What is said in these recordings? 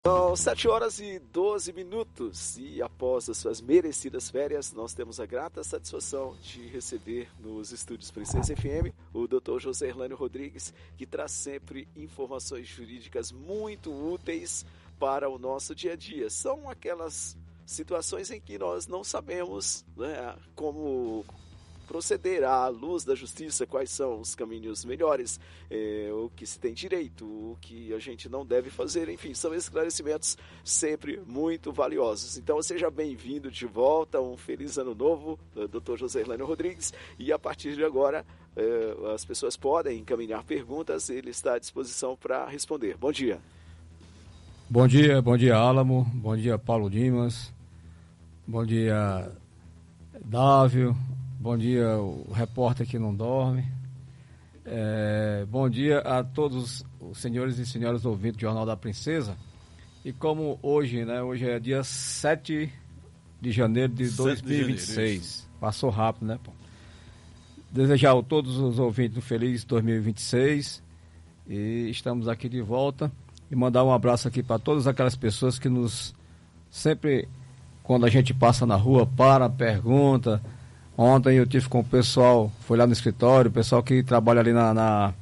São 7h12 e após as suas merecidas férias, nós temos a grata satisfação de receber nos estúdios Princesa FM o Dr. José Erlânio Rodrigues, que traz sempre informações jurídicas muito úteis para o nosso dia a dia. São aquelas situações em que nós não sabemos, né, como proceder à luz da justiça, quais são os caminhos melhores, o que se tem direito, o que a gente não deve fazer, enfim, são esclarecimentos sempre muito valiosos. Então seja bem-vindo de volta, um feliz ano novo, Dr. José Erlânio Rodrigues, e a partir de agora as pessoas podem encaminhar perguntas, ele está à disposição para responder. Bom dia. Bom dia Álamo, bom dia Paulo Dimas, bom dia Dávio, bom dia o repórter que não dorme, bom dia a todos os senhores e senhoras ouvintes do Jornal da Princesa. E como hoje, né, hoje é dia 7 de janeiro de 2026, passou rápido, né, pô? Desejar a todos os ouvintes um feliz 2026 e estamos aqui de volta. E mandar um abraço aqui para todas aquelas pessoas que nos sempre, quando a gente passa na rua, pergunta. Ontem eu tive com o pessoal, foi lá no escritório, o pessoal que trabalha ali na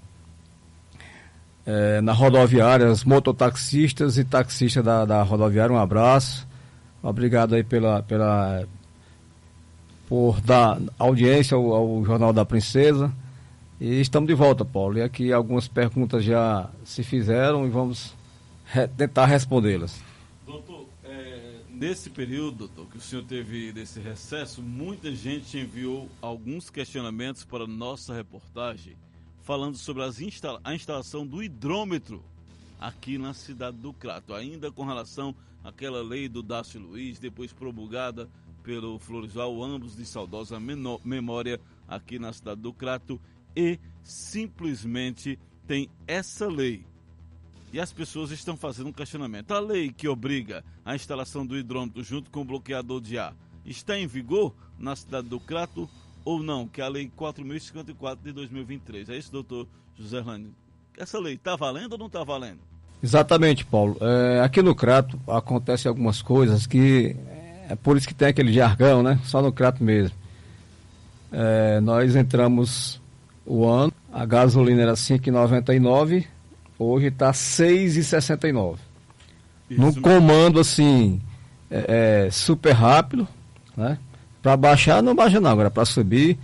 rodoviária, os mototaxistas e taxistas da rodoviária, um abraço. Obrigado aí por dar audiência ao Jornal da Princesa. E estamos de volta, Paulo. E aqui algumas perguntas já se fizeram e vamos tentar respondê-las. Doutor, nesse período, doutor, que o senhor teve desse recesso, muita gente enviou alguns questionamentos para a nossa reportagem, falando sobre a instalação do hidrômetro aqui na cidade do Crato, ainda com relação àquela lei do Dácio Luiz, depois promulgada pelo Floresval, ambos de saudosa memória aqui na cidade do Crato, e simplesmente tem essa lei. E as pessoas estão fazendo um questionamento. A lei que obriga a instalação do hidrômetro junto com o bloqueador de ar está em vigor na cidade do Crato ou não? Que é a lei 4.054 de 2023. É isso, doutor José Erlânio? Essa lei está valendo ou não está valendo? Exatamente, Paulo. Aqui no Crato acontecem algumas coisas que é por isso que tem aquele jargão, né? Só no Crato mesmo. Nós entramos o ano, a gasolina era 5,99, hoje está 6,69. No comando assim, super rápido, né? Para baixar não baixa não, agora para subir,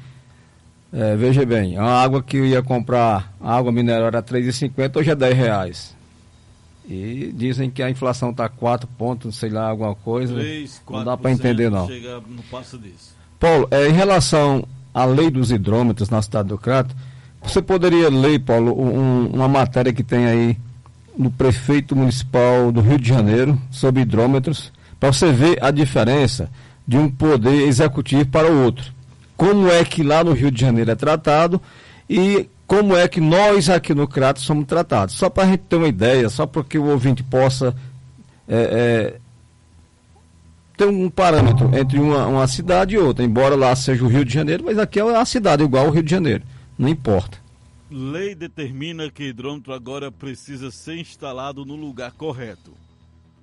veja bem, a água que eu ia comprar, a água mineral era 3,50, hoje é R$10. E dizem que a inflação está 4 pontos, sei lá, alguma coisa, 3, não dá para entender não. Não passa disso. Paulo, em relação à lei dos hidrômetros na cidade do Crato, você poderia ler, Paulo, uma matéria que tem aí no prefeito municipal do Rio de Janeiro sobre hidrômetros, para você ver a diferença de um poder executivo para o outro. Como é que lá no Rio de Janeiro é tratado e como é que nós aqui no Crato somos tratados. Só para a gente ter uma ideia, só para que o ouvinte possa ter um parâmetro entre uma cidade e outra, embora lá seja o Rio de Janeiro, mas aqui é uma cidade igual ao Rio de Janeiro, não importa. Lei determina que hidrômetro agora precisa ser instalado no lugar correto.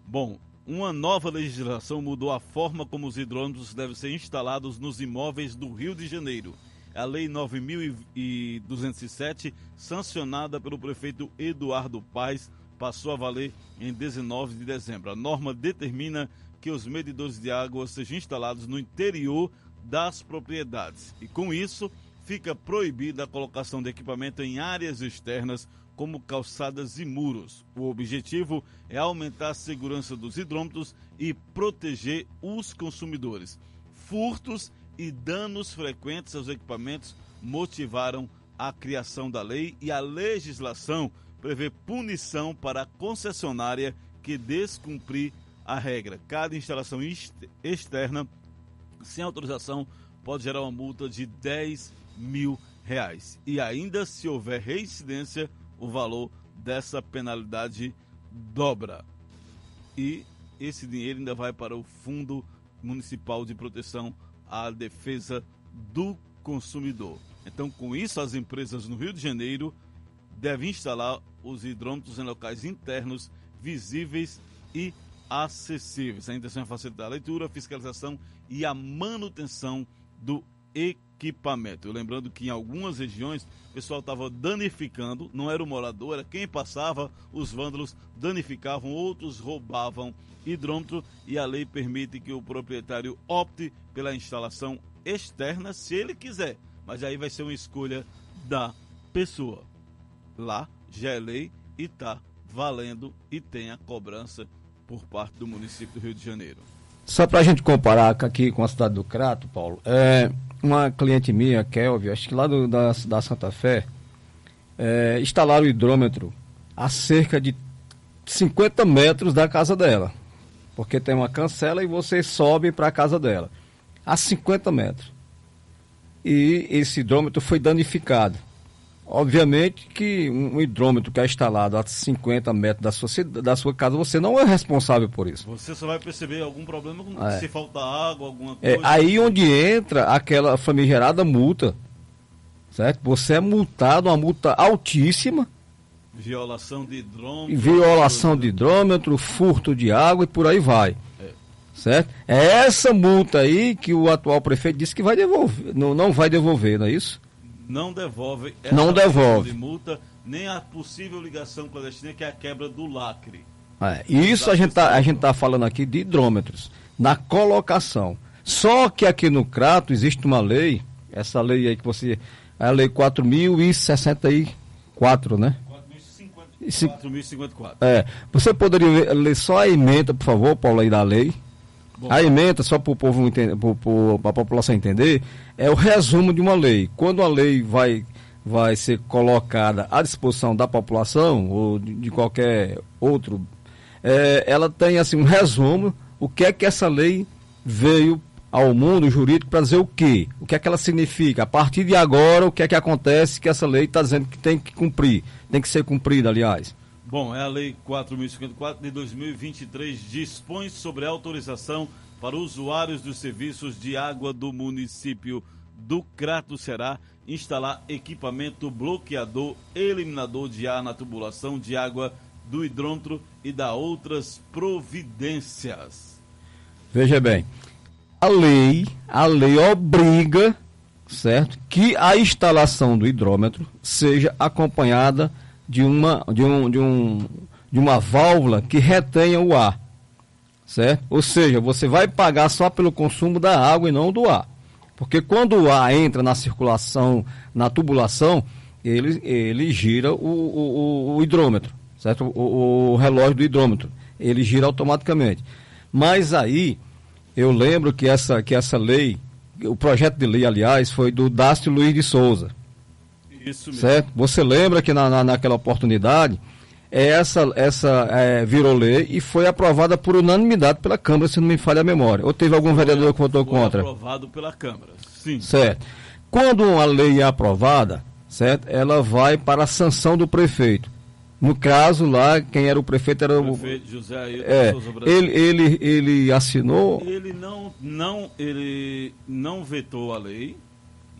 Bom, uma nova legislação mudou a forma como os hidrômetros devem ser instalados nos imóveis do Rio de Janeiro. A Lei 9.207, sancionada pelo prefeito Eduardo Paes, passou a valer em 19 de dezembro. A norma determina que os medidores de água sejam instalados no interior das propriedades. E com isso, fica proibida a colocação de equipamento em áreas externas, como calçadas e muros. O objetivo é aumentar a segurança dos hidrômetros e proteger os consumidores. Furtos e danos frequentes aos equipamentos motivaram a criação da lei, e a legislação prevê punição para a concessionária que descumprir a regra. Cada instalação externa sem autorização pode gerar uma multa de R$10.000. E ainda, se houver reincidência, o valor dessa penalidade dobra. E esse dinheiro ainda vai para o Fundo Municipal de Proteção à Defesa do Consumidor. Então, com isso, as empresas no Rio de Janeiro devem instalar os hidrômetros em locais internos visíveis e acessíveis. A intenção é facilitar a leitura, a fiscalização e a manutenção do equipamento. Lembrando que em algumas regiões o pessoal estava danificando, não era o morador, era quem passava, os vândalos danificavam, outros roubavam hidrômetro, e a lei permite que o proprietário opte pela instalação externa se ele quiser, mas aí vai ser uma escolha da pessoa. Lá já é lei e está valendo e tem a cobrança por parte do município do Rio de Janeiro. Só para a gente comparar aqui com a cidade do Crato, Paulo, uma cliente minha, Kelvin, acho que lá da Santa Fé, instalaram o hidrômetro a cerca de 50 metros da casa dela, porque tem uma cancela e você sobe para a casa dela, a 50 metros. E esse hidrômetro foi danificado. Obviamente que um hidrômetro que é instalado a 50 metros da sua casa, você não é responsável por isso. Você só vai perceber algum problema se falta água, alguma coisa. Aí onde entra aquela famigerada multa, certo? Você é multado, uma multa altíssima. Violação de hidrômetro, furto de água e por aí vai. Certo? É essa multa aí que o atual prefeito disse que vai devolver, não vai devolver, não é isso? Não devolve de multa, nem a possível ligação clandestina, que é a quebra do lacre. Isso a gente tá falando aqui de hidrômetros, na colocação. Só que aqui no Crato existe uma lei, essa lei aí que você... É a lei 4.064, né? 4.054. Você poderia ler só a emenda, por favor, Paulo, aí da lei? Bom, a emenda, só para o povo entender, para a população entender, é o resumo de uma lei. Quando a lei vai ser colocada à disposição da população ou de qualquer outro, ela tem assim um resumo, o que é que essa lei veio ao mundo jurídico para dizer o quê? O que é que ela significa? A partir de agora, o que é que acontece que essa lei está dizendo que tem que cumprir, tem que ser cumprida, aliás. Bom, é a Lei 4.054 de 2023, dispõe sobre a autorização para usuários dos serviços de água do município do Crato Ceará instalar equipamento bloqueador, eliminador de ar na tubulação de água do hidrômetro e da outras providências. Veja bem, a lei obriga, certo, que a instalação do hidrômetro seja acompanhada de uma válvula que retenha o ar, certo? Ou seja, você vai pagar só pelo consumo da água e não do ar, porque quando o ar entra na circulação, na tubulação, ele gira o hidrômetro, certo? O relógio do hidrômetro, ele gira automaticamente. Mas aí, eu lembro que essa lei, o projeto de lei, aliás, foi do Dácio Luiz de Souza. Isso mesmo. Certo? Você lembra que naquela oportunidade, essa virou lei e foi aprovada por unanimidade pela Câmara, se não me falha a memória. Ou teve algum vereador que votou contra? Foi aprovado pela Câmara, sim. Certo. Quando uma lei é aprovada, certo? Ela vai para a sanção do prefeito. No caso lá, quem era o prefeito era o prefeito José Ailton Souza Brasil. Ele assinou. Ele não vetou a lei,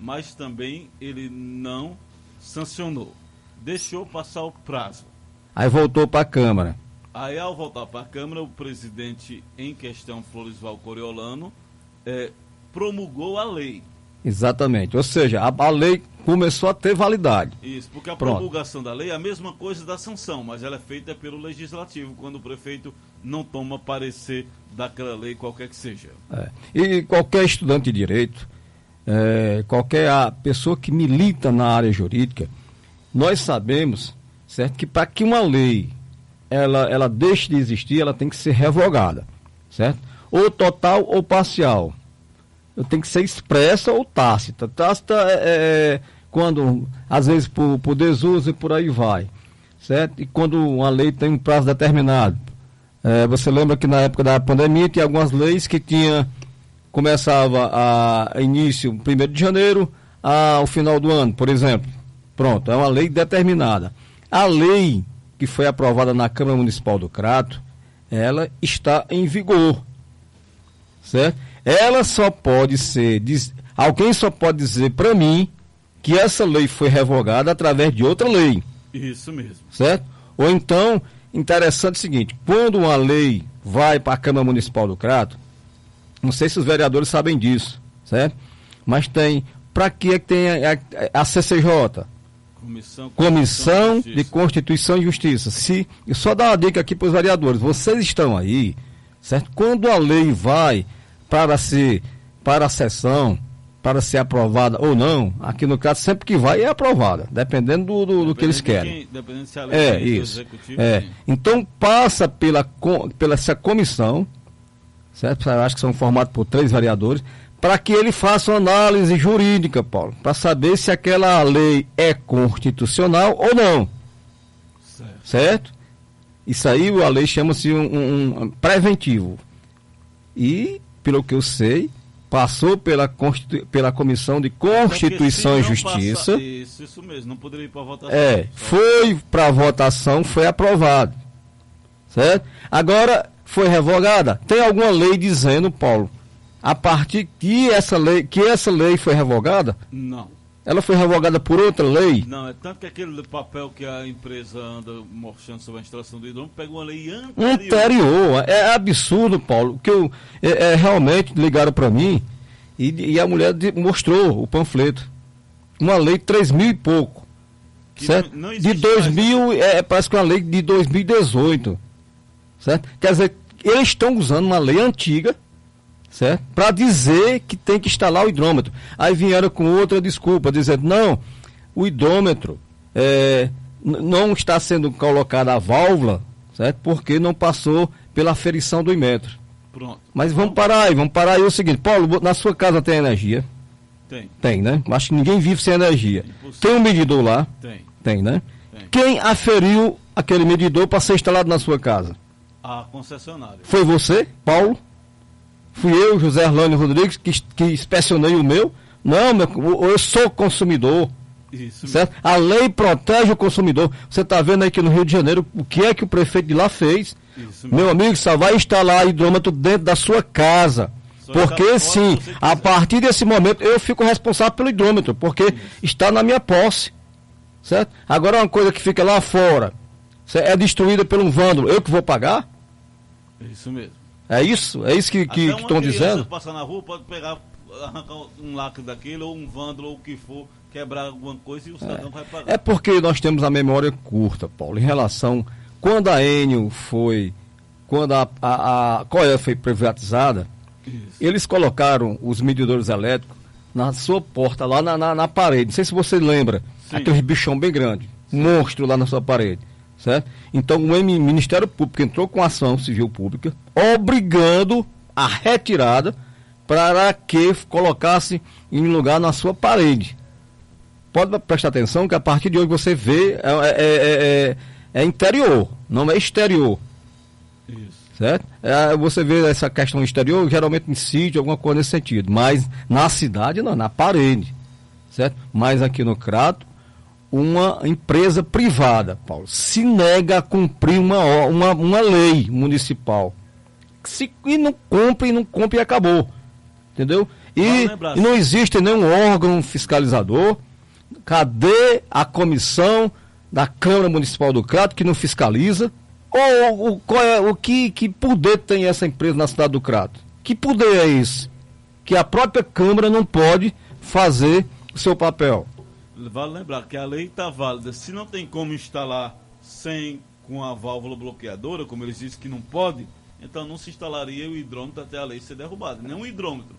mas também ele não sancionou. Deixou passar o prazo. Aí voltou para a Câmara. Aí, ao voltar para a Câmara, o presidente em questão, Florisval Coriolano, promulgou a lei. Exatamente. Ou seja, a lei começou a ter validade. Isso, porque a promulgação da lei é a mesma coisa da sanção, mas ela é feita pelo Legislativo, quando o prefeito não toma parecer daquela lei, qualquer que seja. E qualquer estudante de direito, qualquer pessoa que milita na área jurídica, nós sabemos, certo, que para que uma lei ela deixe de existir, ela tem que ser revogada, certo? Ou total ou parcial. Tem que ser expressa ou tácita. Tácita quando, às vezes, por desuso e por aí vai, certo? E quando uma lei tem um prazo determinado. Você lembra que na época da pandemia tinha algumas leis que começava a início 1º de janeiro ao final do ano, por exemplo. Pronto, é uma lei determinada. A lei que foi aprovada na Câmara Municipal do Crato, ela está em vigor, certo? Ela só pode ser, alguém só pode dizer para mim que essa lei foi revogada através de outra lei. Isso mesmo. Certo? Ou então, interessante o seguinte, quando uma lei vai para a Câmara Municipal do Crato, não sei se os vereadores sabem disso, certo? Mas para que tem a CCJ? Comissão de Constituição e Justiça. Eu só dar uma dica aqui para os vereadores, vocês estão aí, certo? Quando a lei vai para a sessão, para ser aprovada ou não, aqui no caso, sempre que vai é aprovada, dependendo do que eles querem. Dependendo se a lei do executivo. Então passa pela essa comissão, certo? Eu acho que são formados por 3 vereadores, para que ele faça uma análise jurídica, Paulo, para saber se aquela lei é constitucional ou não. Certo? Isso aí a lei chama-se um preventivo. E, pelo que eu sei, passou pela Comissão de Constituição e Justiça. Isso mesmo, não poderia ir para votação. Foi para votação, foi aprovado. Certo? Agora, foi revogada? Tem alguma lei dizendo, Paulo, a partir que essa lei foi revogada? Não. Ela foi revogada por outra lei? Não, é tanto que aquele papel que a empresa anda mostrando sobre a instalação do hidrômetro pegou uma lei anterior. É absurdo, Paulo, que realmente ligaram para mim e a mulher mostrou o panfleto. Uma lei de 3.000 e pouco. Que certo? Não de 2000, parece que é uma lei de 2018. Certo? Quer dizer, eles estão usando uma lei antiga, certo? Para dizer que tem que instalar o hidrômetro. Aí vieram com outra desculpa, dizendo, não, o hidrômetro não está sendo colocada a válvula, certo? Porque não passou pela aferição do Inmetro. Pronto. Mas vamos parar aí o seguinte, Paulo, na sua casa tem energia? Tem, né? Acho que ninguém vive sem energia. Tem um medidor lá? Tem, né? Tem. Quem aferiu aquele medidor para ser instalado na sua casa? A concessionária. Foi você, Paulo? Fui eu, José Erlânio Rodrigues, que inspecionei o meu? Não, eu sou consumidor. Isso certo? Mesmo. A lei protege o consumidor. Você está vendo aí que no Rio de Janeiro, o que é que o prefeito de lá fez? Isso meu amigo, só vai instalar hidrômetro dentro da sua casa. Porque sim, a partir desse momento eu fico responsável pelo hidrômetro, porque está na minha posse. Certo? Agora uma coisa que fica lá fora, é destruída por um vândalo, eu que vou pagar? Isso mesmo. É isso que estão dizendo? Se passar na rua, pode pegar, arrancar um lacre daquele, ou um vândalo, ou o que for, quebrar alguma coisa e o cidadão vai pagar. É porque nós temos a memória curta, Paulo, em relação, quando a Enel foi, quando a Coel foi privatizada, eles colocaram os medidores elétricos na sua porta, lá na parede. Não sei se você lembra, aquele bichão bem grande, monstro lá na sua parede. Certo? Então o Ministério Público entrou com ação civil pública, obrigando a retirada para que colocasse em lugar na sua parede. Pode prestar atenção que a partir de hoje você vê é interior, não é exterior. Isso. Certo? Você vê essa questão exterior, geralmente em sítio, alguma coisa nesse sentido. Mas na cidade não, na parede. Certo? Mas aqui no Crato, uma empresa privada, Paulo, se nega a cumprir uma lei municipal. E não cumpre e acabou. Entendeu? E não existe nenhum órgão fiscalizador. Cadê a comissão da Câmara Municipal do Crato que não fiscaliza? Que poder tem essa empresa na cidade do Crato? Que poder é esse? Que a própria Câmara não pode fazer o seu papel. Vale lembrar que a lei está válida. Se não tem como instalar com a válvula bloqueadora, como eles dizem que não pode, então não se instalaria o hidrômetro até a lei ser derrubada. Nem um hidrômetro.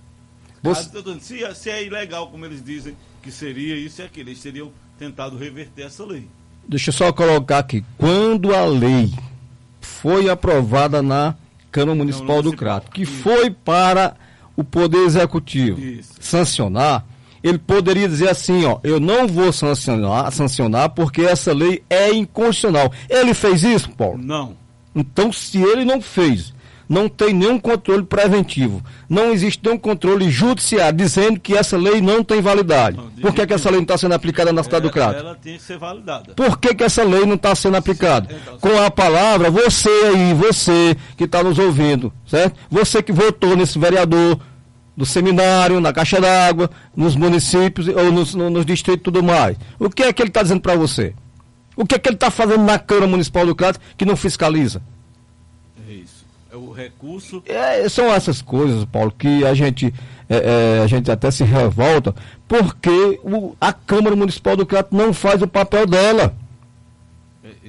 Se é ilegal, como eles dizem que seria isso e aquilo, eles teriam tentado reverter essa lei. Deixa eu só colocar aqui. Quando a lei foi aprovada na Câmara Municipal do Crato, que foi para o Poder Executivo sancionar, ele poderia dizer assim, eu não vou sancionar porque essa lei é inconstitucional. Ele fez isso, Paulo? Não. Então, se ele não fez, não tem nenhum controle preventivo, não existe nenhum controle judiciário dizendo que essa lei não tem validade. Por que essa lei não está sendo aplicada na cidade do Crato? Ela tem que ser validada. Por que essa lei não está sendo aplicada? Com a palavra, você que está nos ouvindo, certo? Você que votou nesse vereador do seminário, na caixa d'água, nos municípios ou nos distritos e tudo mais. O que é que ele está dizendo para você? O que é que ele está fazendo na Câmara Municipal do Crato que não fiscaliza? É isso. É o recurso. São essas coisas, Paulo, que a gente até se revolta, porque a Câmara Municipal do Crato não faz o papel dela.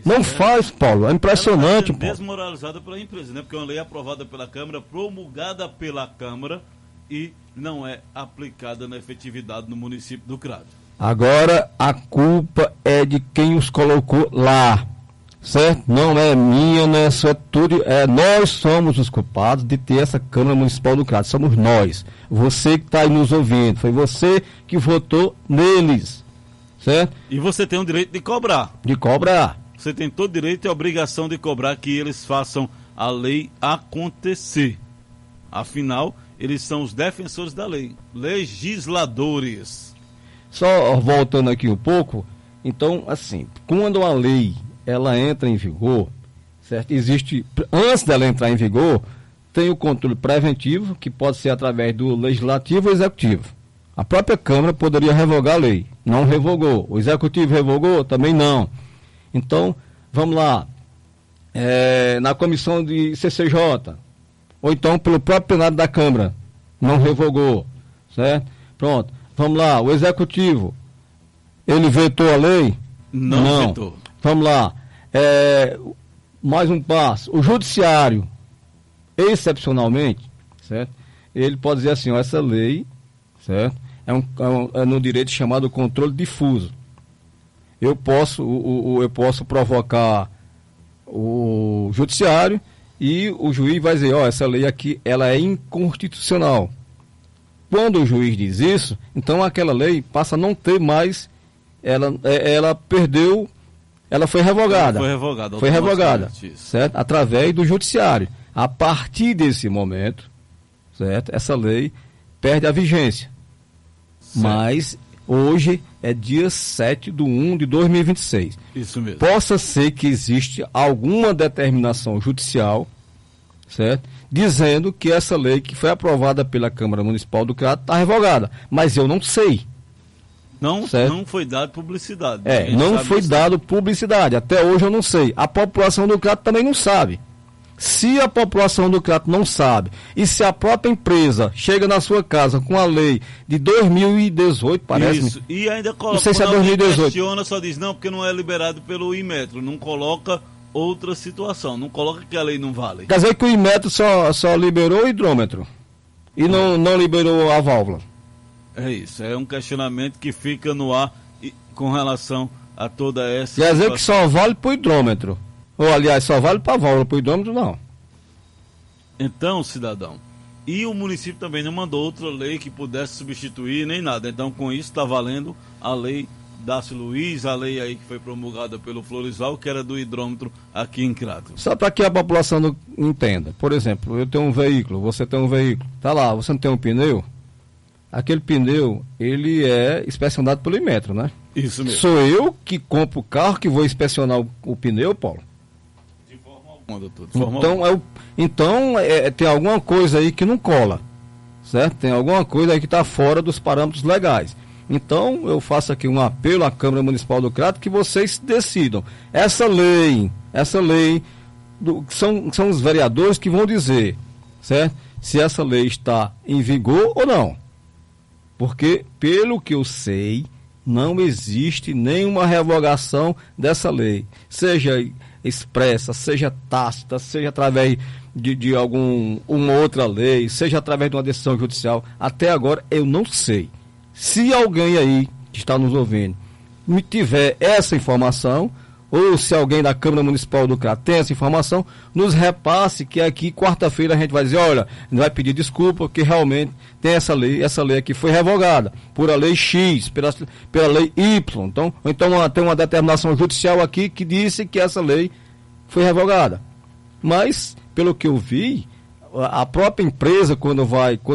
Não faz, Paulo. É impressionante, Paulo. Desmoralizada pela empresa, né? Porque é uma lei aprovada pela Câmara, promulgada pela Câmara e não é aplicada na efetividade no município do Crato. Agora, a culpa é de quem os colocou lá, certo? Não é minha, não é só tudo. Nós somos os culpados de ter essa Câmara Municipal do Crato. Somos nós. Você que está aí nos ouvindo. Foi você que votou neles, certo? E você tem o direito de cobrar. De cobrar. Você tem todo o direito e a obrigação de cobrar que eles façam a lei acontecer. Afinal, eles são os defensores da lei, legisladores. Só voltando aqui um pouco, então, assim, quando a lei ela entra em vigor, certo? Existe, antes dela entrar em vigor, tem o controle preventivo, que pode ser através do legislativo ou executivo. A própria Câmara poderia revogar a lei, não revogou. O executivo revogou? Também não. Então, vamos lá, na comissão de CCJ, ou então pelo próprio plenário da Câmara, não revogou, certo? Pronto, vamos lá, o executivo, ele vetou a lei? Não vetou. Vamos lá, mais um passo, o judiciário, excepcionalmente, certo? Ele pode dizer assim, essa lei, certo? É no direito chamado controle difuso. Eu posso provocar o judiciário e o juiz vai dizer, essa lei aqui ela é inconstitucional. Quando o juiz diz isso, então aquela lei passa a não ter mais, ela perdeu, ela foi revogada. Foi revogada, certo? Através do judiciário. A partir desse momento, certo? Essa lei perde a vigência. Certo. Mas hoje é dia 7/1/2026. Isso mesmo. Possa ser que existe alguma determinação judicial, certo? Dizendo que essa lei que foi aprovada pela Câmara Municipal do Crato está revogada. Mas eu não sei. Não foi dado publicidade. Não foi dado publicidade. Até hoje eu não sei. A população do Crato também não sabe. Se a população do Crato não sabe, e se a própria empresa chega na sua casa com a lei de 2018, parece. Isso, e ainda coloca, não sei se é 2018. Questiona, só diz, não, porque não é liberado pelo Inmetro, não coloca outra situação, não coloca que a lei não vale. Quer dizer que o Inmetro só liberou o hidrômetro e não liberou a válvula. É isso, é um questionamento que fica no ar com relação a toda essa Quer dizer que só vale para o hidrômetro. Ou, aliás, só vale para a válvula, para o hidrômetro, não. Então, cidadão, e o município também não mandou outra lei que pudesse substituir, nem nada. Então, com isso, está valendo a lei Dácio Luiz, a lei aí que foi promulgada pelo Floresval, que era do hidrômetro aqui em Crato. Só para que a população não entenda. Por exemplo, eu tenho um veículo, você tem um veículo. Tá lá, você não tem um pneu? Aquele pneu, ele é inspecionado pelo Inmetro, né? Isso mesmo. Sou eu que compro o carro que vou inspecionar o pneu, Paulo? Doutor, então tem alguma coisa aí que não cola, certo? Tem alguma coisa aí que está fora dos parâmetros legais. Então eu faço aqui um apelo à Câmara Municipal do Crato que vocês decidam. Essa lei, são os vereadores que vão dizer, certo? Se essa lei está em vigor ou não. Porque, pelo que eu sei, não existe nenhuma revogação dessa lei. Seja expressa, seja tácita, seja através de uma outra lei, seja através de uma decisão judicial. Até agora eu não sei. Se alguém aí que está nos ouvindo me tiver essa informação, ou se alguém da Câmara Municipal do Crato tem essa informação, nos repasse, que aqui quarta-feira a gente vai dizer, olha, a gente vai pedir desculpa, porque realmente tem essa lei aqui foi revogada por a lei X, pela lei Y. Então tem uma determinação judicial aqui que disse que essa lei foi revogada. Mas, pelo que eu vi, a própria empresa, quando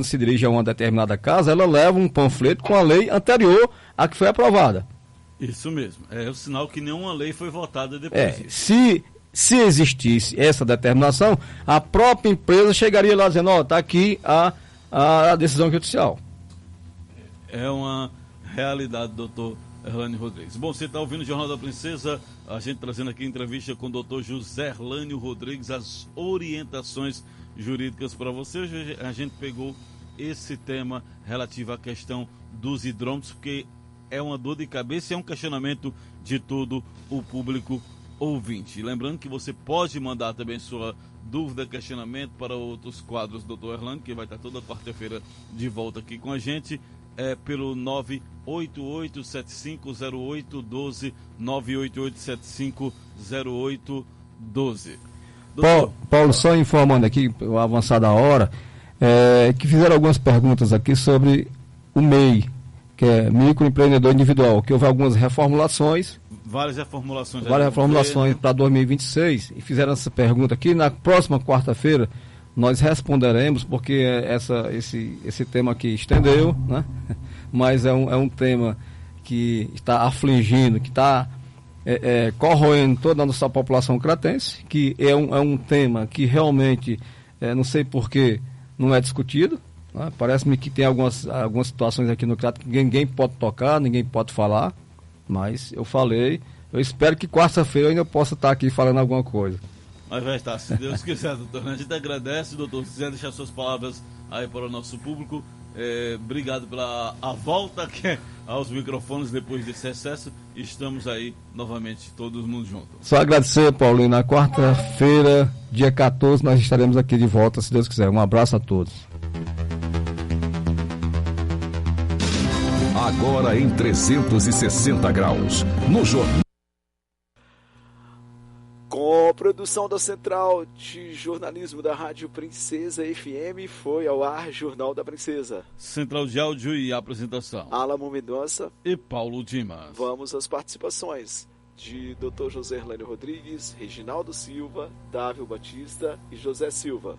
se dirige a uma determinada casa, ela leva um panfleto com a lei anterior à que foi aprovada. Isso mesmo. É o sinal que nenhuma lei foi votada depois disso. Se existisse essa determinação, a própria empresa chegaria lá dizendo, está aqui a decisão judicial. É uma realidade, doutor Erlânio Rodrigues. Bom, você está ouvindo o Jornal da Princesa, a gente trazendo aqui entrevista com o doutor José Erlânio Rodrigues, as orientações jurídicas para você. Hoje a gente pegou esse tema relativo à questão dos hidrômetros, porque é uma dor de cabeça e é um questionamento de todo o público ouvinte. Lembrando que você pode mandar também sua dúvida, questionamento para outros quadros do Dr. Erlânio, que vai estar toda quarta-feira de volta aqui com a gente, pelo 988750812, 988750812. Paulo, só informando aqui, avançada a hora, que fizeram algumas perguntas aqui sobre o MEI, que é microempreendedor individual, que houve algumas reformulações. Várias reformulações para 2026, e fizeram essa pergunta aqui. Na próxima quarta-feira nós responderemos, porque esse tema aqui estendeu, né? Mas é um tema que está afligindo, que está corroendo toda a nossa população cratense, que é um tema que realmente, não sei porquê, não é discutido. Né? Parece-me que tem algumas situações aqui no Crato que ninguém pode tocar, ninguém pode falar, mas eu falei, eu espero que quarta-feira eu ainda possa estar aqui falando alguma coisa. Mas vai estar, se Deus quiser, doutor. A gente agradece, doutor, se quiser deixar suas palavras aí para o nosso público. Obrigado pela volta aos microfones depois desse recesso. Estamos aí novamente, todo mundo junto. Só agradecer, Paulinho. Na quarta-feira, dia 14, nós estaremos aqui de volta, se Deus quiser. Um abraço a todos. Agora em 360 graus, no jornal. Com produção da Central de Jornalismo da Rádio Princesa FM, foi ao ar Jornal da Princesa. Central de áudio e apresentação: Alamo Mendonça e Paulo Dimas. Vamos às participações de Dr. José Erlânio Rodrigues, Reginaldo Silva, Dávio Batista e José Silva.